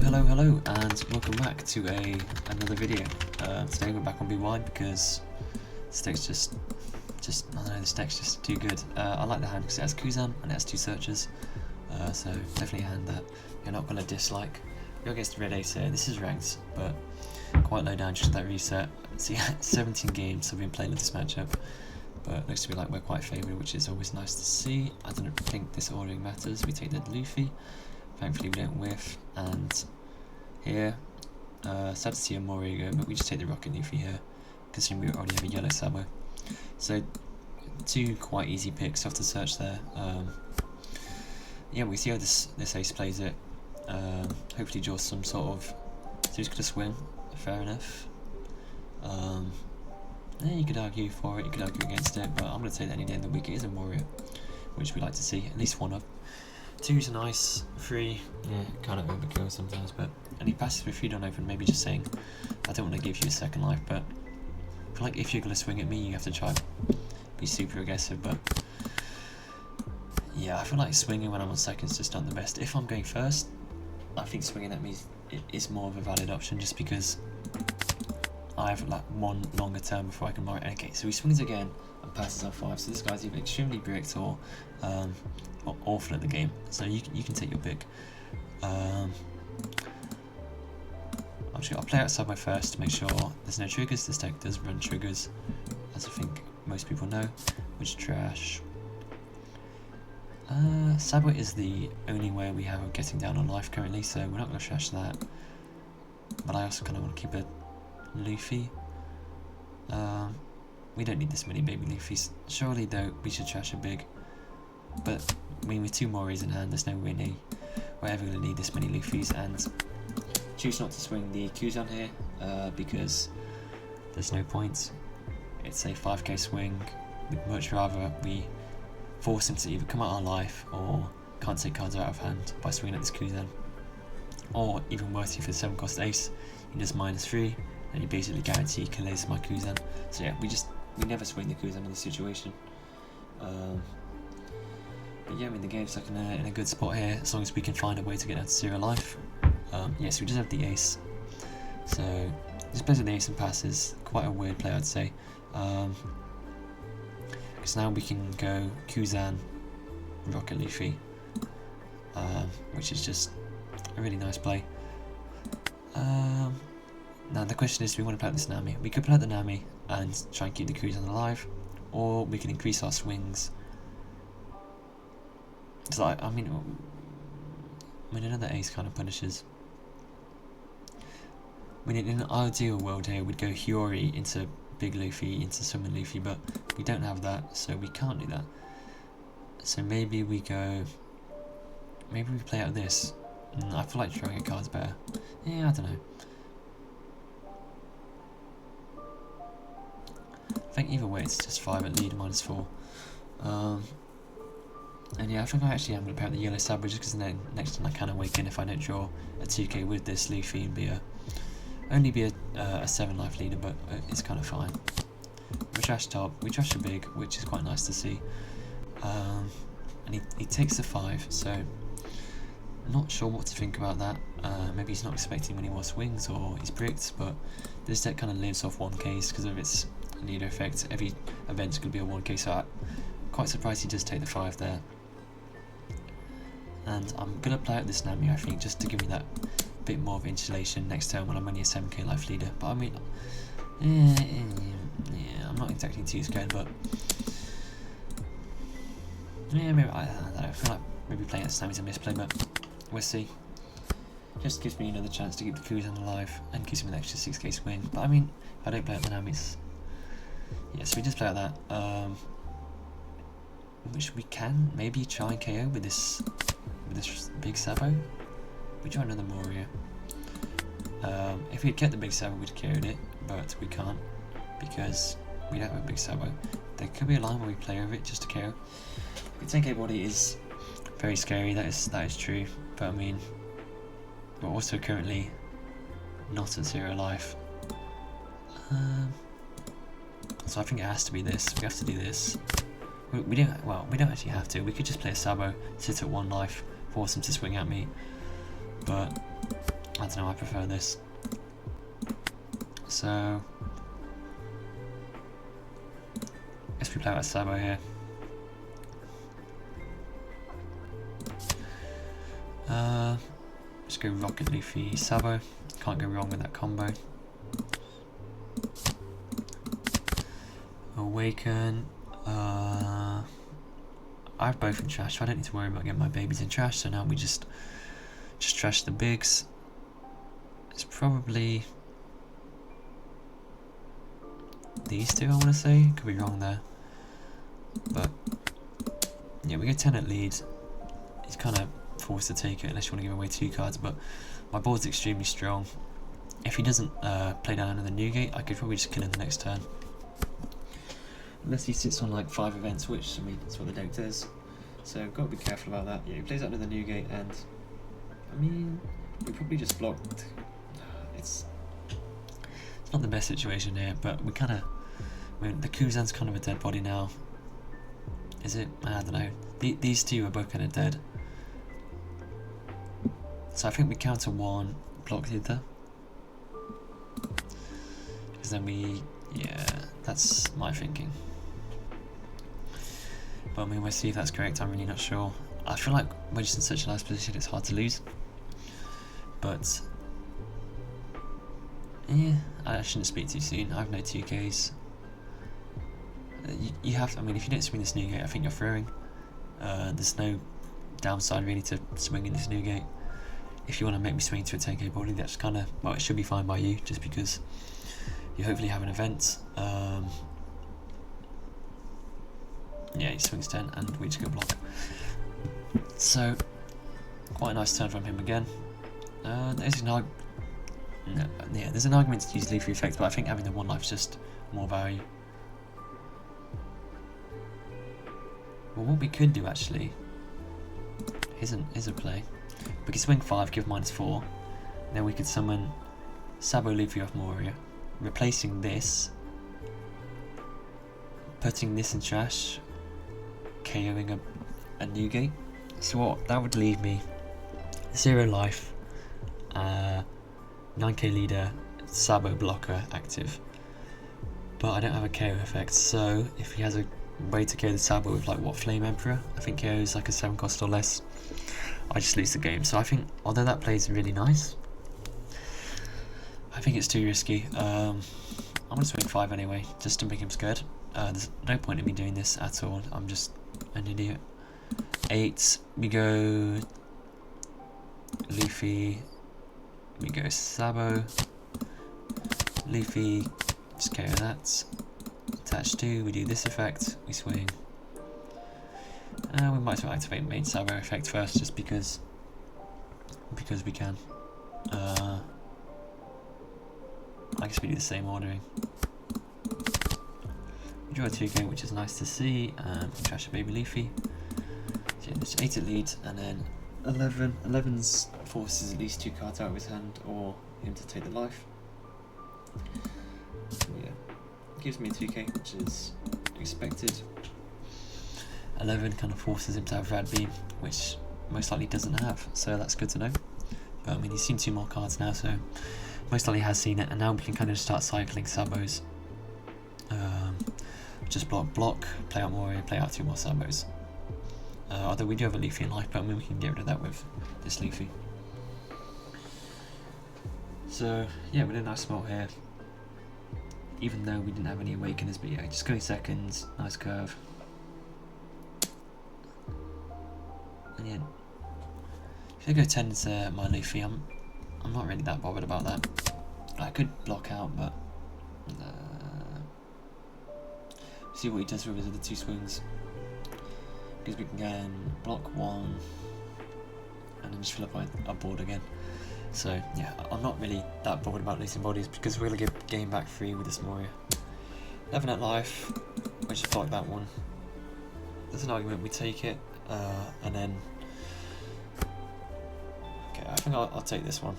Hello, and welcome back to another video. Today we're back on B1 because this deck's just I don't know, this deck's just too good. I like the hand because it has Kuzan and it has two searchers, so definitely a hand that you're not going to dislike. You're against Red Ace here. This is ranked, but quite low down just that reset. See, 17 games I've been playing with this matchup, but looks to be like we're quite favoured, which is always nice to see. I don't think this ordering matters. We take the Luffy. Thankfully we don't whiff, and here, sad to see a Mori go, but we just take the Rocket Luffy here, considering we already have a yellow Sabo. So, two quite easy picks off the search there. Yeah, we see how this ace plays it. Hopefully draws some sort of, so he's gonna swim, fair enough. Yeah, you could argue for it, you could argue against it, but I'm gonna say that any day of the week it is a Moria, which we like to see, at least one of. Two's nice, three, yeah, kind of overkill sometimes, but any passes with feet on open, maybe just saying, I don't want to give you a second life, but I feel like if you're going to swing at me, you have to try be super aggressive, but yeah, I feel like swinging when I'm on second is just not the best. If I'm going first, I think swinging at me is more of a valid option, just because I have like one longer term before I can mark it. Okay, so he swings again and passes on 5, so this guy's either extremely bricked or awful at the game, so you can take your pick. I'll play outside my first to make sure there's no triggers. This deck does run triggers, as I think most people know, which is trash. Sabo is the only way we have of getting down on life currently, so we're not going to trash that, but I also kind of want to keep a Luffy. We don't need this many baby Luffys. Surely though we should trash a big, but I mean with two Moris in hand there's no way we're ever going to need this many Luffys, and choose not to swing the Kuzan here because there's no point. It's a 5k swing. We'd much rather we force him to either come out our life or can't take cards out of hand by swinging at this Kuzan, or even worse, if it's 7-cost ace he does -3 and you basically guarantee he kills my Kuzan. So yeah, we never swing the Kuzan in this situation. But yeah, I mean the game's like in a good spot here, as long as we can find a way to get down to 0 life. Yeah, so we just have the ace. So just plays with the ace and passes. Quite a weird play, I'd say. Because now we can go Kuzan, Rocket Luffy, which is just a really nice play. Now the question is, do we want to play out this Nami? We could play out the Nami and try and keep the Kuzan alive, or we can increase our swings. So I mean another ace kind of punishes. I mean, in an ideal world here, we'd go Hiyori into Big Luffy, into Summon Luffy, but we don't have that, so we can't do that. So maybe we play out this. I feel like throwing a card's better. Yeah, I don't know. I think either way it's just 5 at lead, -4. And yeah, I think I actually am going to pair up the yellow Sabo just because then next time I can awaken if I don't draw a 2k with this Luffy and only be a 7 life leader, but it's kind of fine. We trash top, we trash the big, which is quite nice to see. And he takes the 5, so not sure what to think about that. Maybe he's not expecting many more swings or he's bricked, but this deck kind of lives off 1ks because of its leader effect. Every event's going to be a 1k, so I'm quite surprised he does take the 5 there. And I'm going to play out this Nami, I think, just to give me that bit more of insulation next turn when I'm only a 7k life leader. But I mean, yeah, I'm not exactly too scared, but yeah, maybe I don't know, I feel like maybe playing at Nami's a misplay, but we'll see. Just gives me another chance to keep the Kuzan alive and gives me an extra 6k swing. But I mean, if I don't play out the Namis, yeah, so we just play out that. Which we can maybe try and KO with this big Sabo. We try another Moria. If we'd kept the big Sabo, we'd carried it, but we can't because we don't have a big Sabo. There could be a line where we play over it just to KO. The 10k body is very scary. That is true. But I mean, we're also currently not at 0 life. So I think it has to be this. We have to do this. We don't actually have to. We could just play a Sabo, sit at 1 life, force him to swing at me. But I don't know, I prefer this. So guess we play out Sabo here. Let's go Rocket Luffy Sabo. Can't go wrong with that combo. Awaken. I have both in trash, so I don't need to worry about getting my babies in trash. So now we just trash the bigs. It's probably these two, I want to say. Could be wrong there, but yeah, we go 10 at lead. He's kind of forced to take it unless you want to give away 2 cards, but my board's extremely strong. If he doesn't play down another Newgate, I could probably just kill him the next turn. Unless he sits on like 5 events, which, I mean, that's what the deck does. So got to be careful about that. Yeah, he plays out another Newgate, and I mean, we probably just blocked. It's not the best situation here, but we kind of, I mean, the Kuzan's kind of a dead body now. Is it? I don't know. These two are both kind of dead. So I think we counter 1, block the other. Because then we, yeah, that's my thinking. But I mean, we'll see if that's correct. I'm really not sure. I feel like we're just in such a nice position, it's hard to lose. But yeah, I shouldn't speak too soon. I have no 2Ks. You have to, I mean, if you don't swing this Newgate, I think you're throwing. There's no downside really to swinging this Newgate. If you want to make me swing to a 10k bowling, that's kind of, well, it should be fine by you, just because you hopefully have an event. Yeah, he swings 10 and we just go block. So, quite a nice turn from him again. There's an there's an argument to use Luffy effect, but I think having the 1 life is just more value. Well, what we could do actually is a play. We could swing 5, give -4. Then we could summon Sabo Luffy off Moria, replacing this, putting this in trash, KOing a Newgate. So what that would leave me 0 life, 9k leader, Sabo blocker active. But I don't have a KO effect, so if he has a way to KO the Sabo with like what, Flame Emperor, I think KO is like a 7 cost or less, I just lose the game. So I think, although that play is really nice, I think it's too risky. I'm gonna swing 5 anyway, just to make him scared. There's no point in me doing this at all, I'm just an idiot. 8, we go Luffy, we go Sabo, Luffy, just KO that. Attach 2, we do this effect, we swing. We might as well activate main Sabo effect first, just because we can. I guess we do the same ordering. We draw a 2k, which is nice to see, and we trash a baby Luffy. So there's 8 at lead, and then 11. 11's forces at least 2 cards out of his hand, or him to take the life. So yeah, gives me a 2k, which is expected. 11 kind of forces him to have Rad Beam, which most likely doesn't have, so that's good to know. But I mean, he's seen 2 more cards now, so most likely has seen it, and now we can kind of start cycling Sabos. Just block, play out Moria, play out 2 more Sabos. Although we do have a Luffy in life, but I mean, we can get rid of that with this Luffy. So yeah, we did a nice smelt here, even though we didn't have any Awakeners, but yeah, just going seconds, nice curve. And yeah, if I go 10 to my Luffy, I'm not really that bothered about that. I could block out, but see what he does with his other 2 swings, because we can block 1 and then just fill up our board again. So yeah, I'm not really that bothered about losing bodies, because we're going to get game back 3 with this Moria. 11 at life, we just block that one. There's an argument we take it, and then okay, I think I'll take this one.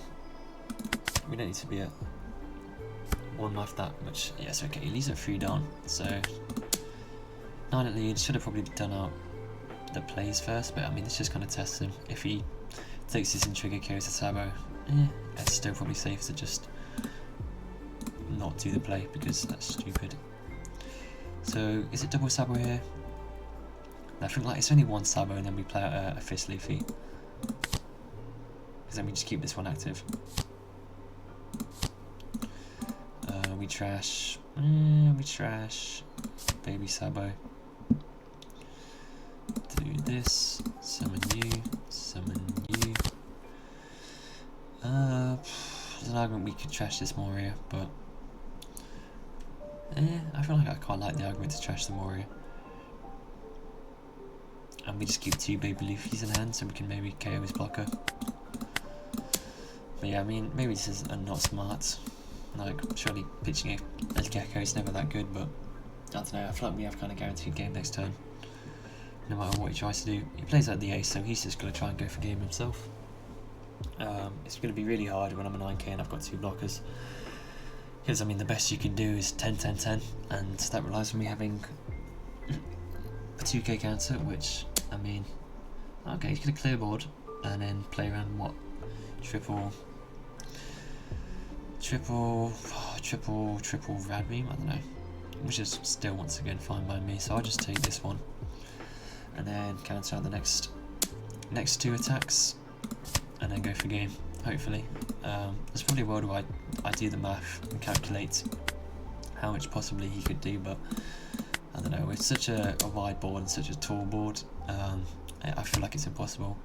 We don't need to be at 1 life that much. Yes, okay, he leaves at 3 down, so 9 at lead. Should have probably done out the plays first, but I mean, this just kind of tests him. If he takes this in trigger, carries the Sabo, it's still probably safe to just not do the play because that's stupid. So is it double Sabo here? I think like it's only one Sabo and then we play out a Fist Luffy. Because then we just keep this one active. We trash baby Sabo. Do this, summon you. There's an argument we could trash this Moria, but I feel like I quite like the argument to trash the Moria. And we just keep 2 baby Luffys in hand so we can maybe KO his blocker. But yeah, I mean, maybe this is not smart. Like, surely pitching a Gecko is never that good, but I don't know, I feel like we have kind of guaranteed game next turn. No matter what he tries to do. He plays like the ace, so he's just going to try and go for game himself. It's going to be really hard when I'm a 9k and I've got 2 blockers. Because, I mean, the best you can do is 10-10-10, and that relies on me having a 2k counter, which, I mean, okay, he's going to clear board and then play around what? Triple rad beam, I don't know, which is still once again fine by me, so I'll just take this one and then counter out the next 2 attacks and then go for game, hopefully. There's probably a world where I do the math and calculate how much possibly he could do, but I don't know, with such a wide board and such a tall board, I feel like it's impossible.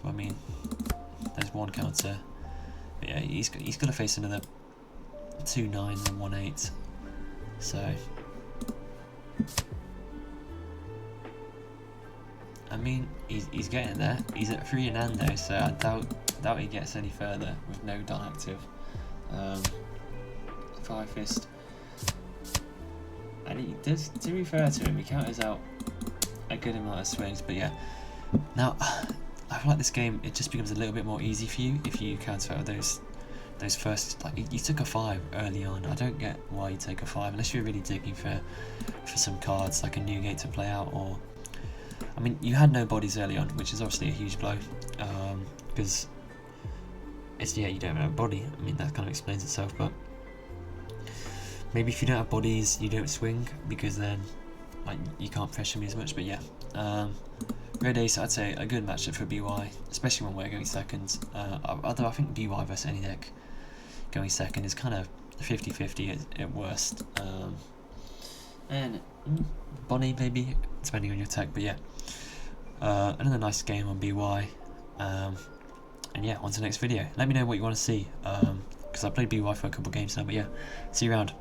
I mean, there's one counter. But yeah, he's got to face another 2 9s and 1 8. So, I mean, he's getting there. He's at 3 Nando, so I doubt he gets any further with no Don active. 5 Fist, and he does. To be fair to him, he counters out a good amount of swings. But yeah, now. I feel like this game, it just becomes a little bit more easy for you if you counter out those first, like you took a 5 early on. I don't get why you take a 5 unless you're really digging for some cards like a Newgate to play out, or I mean you had no bodies early on, which is obviously a huge blow, because it's, yeah, you don't have a body. I mean that kind of explains itself, but maybe if you don't have bodies you don't swing because then like you can't pressure me as much. But yeah, Red Ace, I'd say a good matchup for BY, especially when we're going second. Although I think BY versus any deck going second is kind of 50-50 at worst. And Bonnie maybe, depending on your tech. But yeah, another nice game on BY. And yeah, on to the next video. Let me know what you want to see, because I played BY for a couple games now. But yeah, see you around.